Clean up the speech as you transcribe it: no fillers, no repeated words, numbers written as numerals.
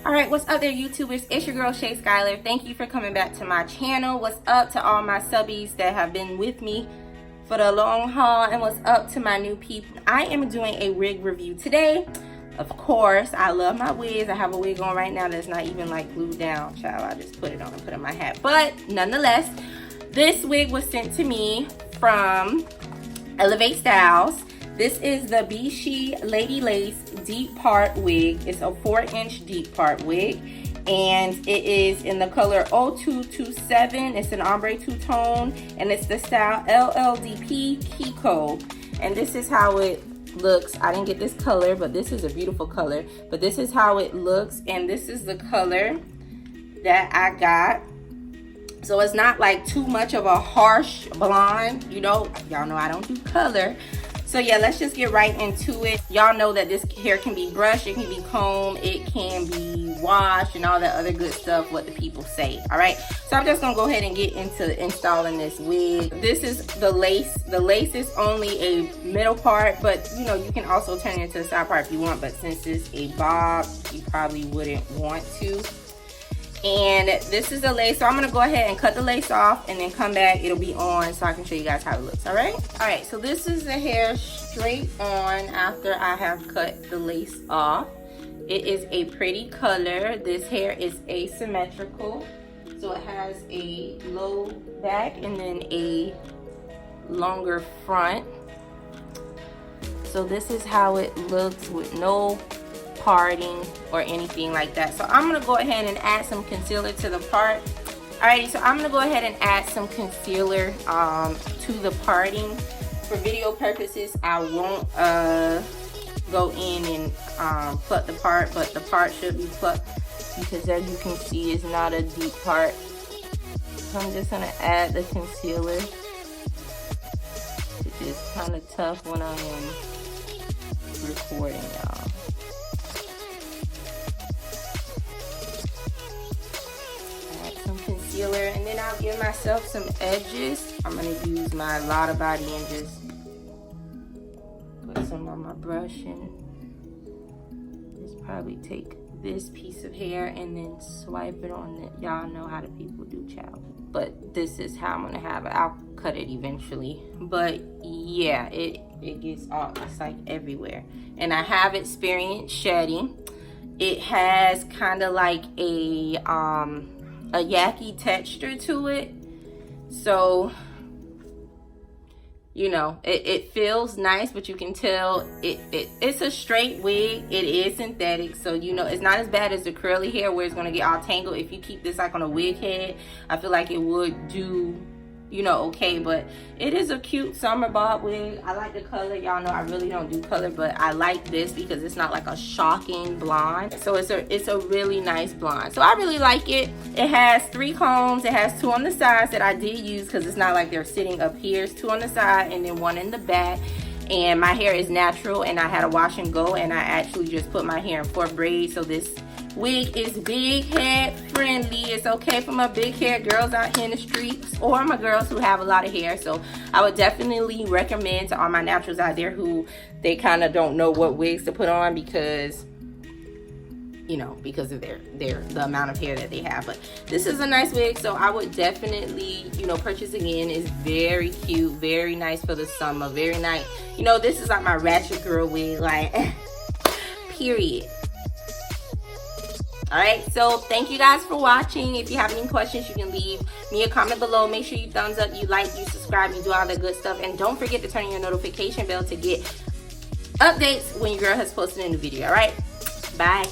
All right, what's up there, YouTubers? It's your girl Shay Skyler. Thank you for coming back to my channel. What's up to all my subbies that have been with me for the long haul, and what's up to my new people? I am doing a wig review today. Of course, I love my wigs. I have a wig on right now that's not even like glued down, child. I just put it on and put it in my hat. But nonetheless, this wig was sent to me from Elevate Styles. This is the Beshe Lady Lace Deep Part Wig. It's a 4-inch deep part wig, and it is in the color 0227. It's an ombre two-tone, and it's the style LLDP-Kiko. And this is how it looks. I didn't get this color, but this is a beautiful color. But this is how it looks, and this is the color that I got. So it's not like too much of a harsh blonde. You know, y'all know I don't do color. So yeah, let's just get right into it. Y'all know that this hair can be brushed, it can be combed, it can be washed, and all that other good stuff, what the people say, all right? So I'm just gonna go ahead and get into installing this wig. This is the lace. The lace is only a middle part, but you know, you can also turn it into a side part if you want, but since it's a bob, you probably wouldn't want to. And this is the lace, so I'm gonna go ahead and cut the lace off and then come back. It'll be on so I can show you guys how it looks. All right, so this is the hair straight on after I have cut the lace off. It is a pretty color. This hair is asymmetrical, so it has a low back and then a longer front. So this is how it looks with no parting or anything like that. So I'm gonna go ahead and add some concealer to the part. Alrighty, so I'm gonna go ahead and add some concealer to the parting. For video purposes, I won't go in and pluck the part, but the part should be plucked because, as you can see, it's not a deep part. So I'm just gonna add the concealer, which is kind of tough when I am recording, y'all. Concealer, and then I'll give myself some edges. I'm gonna use my Lotta Body and just put some on my brush, and just probably take this piece of hair and then swipe it on it. Y'all know how the people do, child. But this is how I'm gonna have it. I'll cut it eventually. But yeah, it gets all, it's like everywhere. And I have experienced shedding. It has kind of like a yucky texture to it, so you know it feels nice, but you can tell it's a straight wig. It is synthetic, so you know it's not as bad as the curly hair where it's going to get all tangled. If you keep this like on a wig head, I feel like it would do, you know, okay. But it is a cute summer bob wig. I like the color. Y'all know I really don't do color, but I like this because it's not like a shocking blonde. So it's a really nice blonde. So I really like it. It has 3 combs. It has 2 on the sides that I did use because it's not like they're sitting up here. It's 2 on the side and then 1 in the back. And my hair is natural, and I had a wash and go, and I actually just put my hair in 4 braids. So this wig is big head friendly. It's okay for my big hair girls out here in the streets, or my girls who have a lot of hair. So I would definitely recommend to all my naturals out there who they kind of don't know what wigs to put on because, you know, because of the amount of hair that they have. But this is a nice wig, so I would definitely, you know, purchase again. It's very cute, very nice for the summer, very nice. You know, this is like my ratchet girl wig, like period. Alright, so thank you guys for watching. If you have any questions, you can leave me a comment below. Make sure you thumbs up, you like, you subscribe, you do all that good stuff. And don't forget to turn on your notification bell to get updates when your girl has posted a new video. Alright, bye.